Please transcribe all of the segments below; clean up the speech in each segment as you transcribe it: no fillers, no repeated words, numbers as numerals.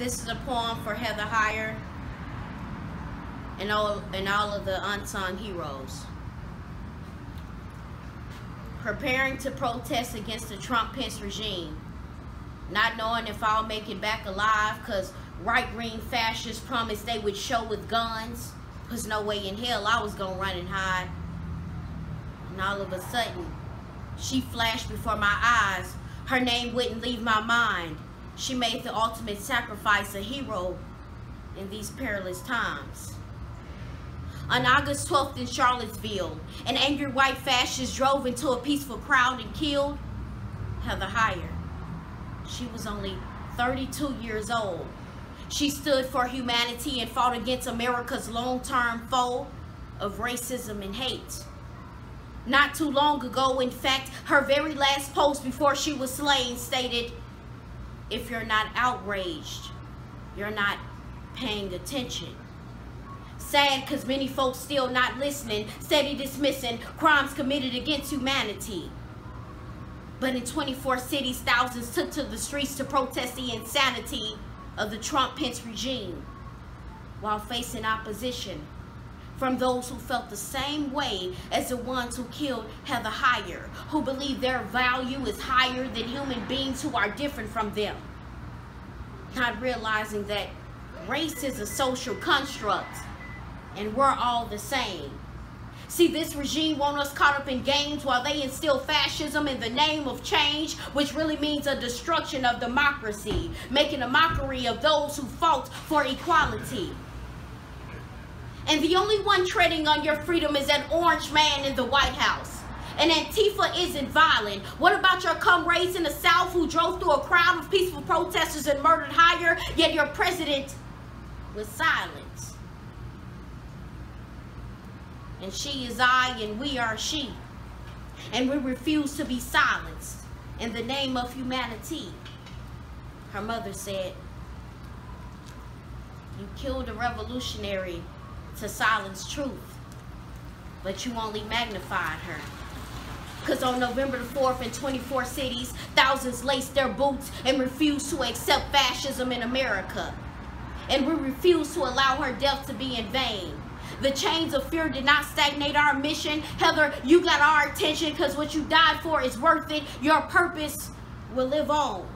This is a poem for Heather Heyer and all of the unsung heroes. Preparing to protest against the Trump-Pence regime, not knowing if I'll make it back alive, cause right-wing fascists promised they would show with guns. There's no way in hell I was gonna run and hide. And all of a sudden, she flashed before my eyes. Her name wouldn't leave my mind. She made the ultimate sacrifice, a hero in these perilous times. On August 12th in Charlottesville, an angry white fascist drove into a peaceful crowd and killed Heather Heyer. She was only 32 years old. She stood for humanity and fought against America's long-term foe of racism and hate. Not too long ago, in fact, her very last post before she was slain stated, "If you're not outraged, you're not paying attention." Sad because many folks still not listening, steady dismissing crimes committed against humanity. But in 24 cities, thousands took to the streets to protest the insanity of the Trump-Pence regime while facing opposition from those who felt the same way as the ones who killed Heather Heyer, who believe their value is higher than human beings who are different from them, not realizing that race is a social construct and we're all the same. See, this regime wants us caught up in games while they instill fascism in the name of change, which really means a destruction of democracy, making a mockery of those who fought for equality. And the only one treading on your freedom is that orange man in the White House. And Antifa isn't violent. What about your comrades in the South who drove through a crowd of peaceful protesters and murdered Heyer, yet your president was silent? And she is I and we are she. And we refuse to be silenced in the name of humanity. Her mother said, "You killed a revolutionary to silence truth, but you only magnified her." Because on November the 4th in 24 cities, thousands laced their boots and refused to accept fascism in America. And we refuse to allow her death to be in vain. The chains of fear did not stagnate our mission. Heather, you got our attention because what you died for is worth it. Your purpose will live on.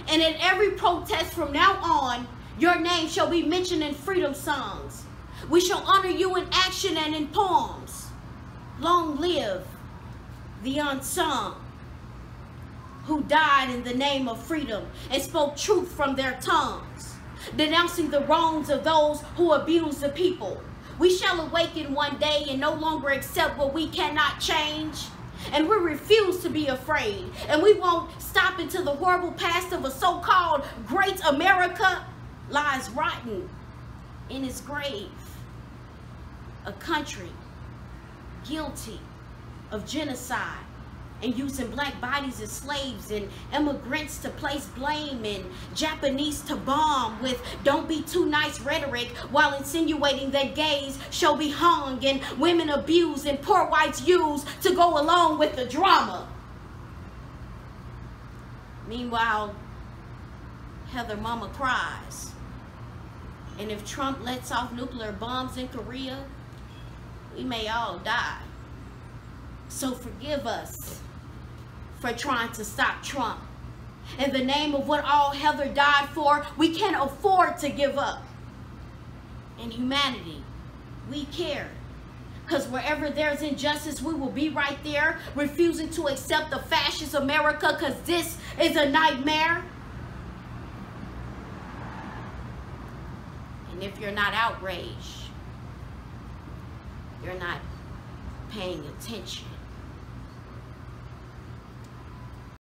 And at every protest from now on, your name shall be mentioned in freedom songs. We shall honor you in action and in poems. Long live the unsung who died in the name of freedom and spoke truth from their tongues, denouncing the wrongs of those who abuse the people. We shall awaken one day and no longer accept what we cannot change. And we refuse to be afraid. And we won't stop until the horrible past of a so-called great America lies rotten in its grave. A country guilty of genocide and using black bodies as slaves and immigrants to place blame and Japanese to bomb with "don't be too nice" rhetoric while insinuating that gays shall be hung and women abused and poor whites used to go along with the drama. Meanwhile, Heather mama cries. And if Trump lets off nuclear bombs in Korea, we may all die. So forgive us for trying to stop Trump. In the name of what all Heather died for, we can't afford to give up. In humanity, we care. Because wherever there's injustice, we will be right there, refusing to accept the fascist America, because this is a nightmare. And if you're not outraged, you're not paying attention.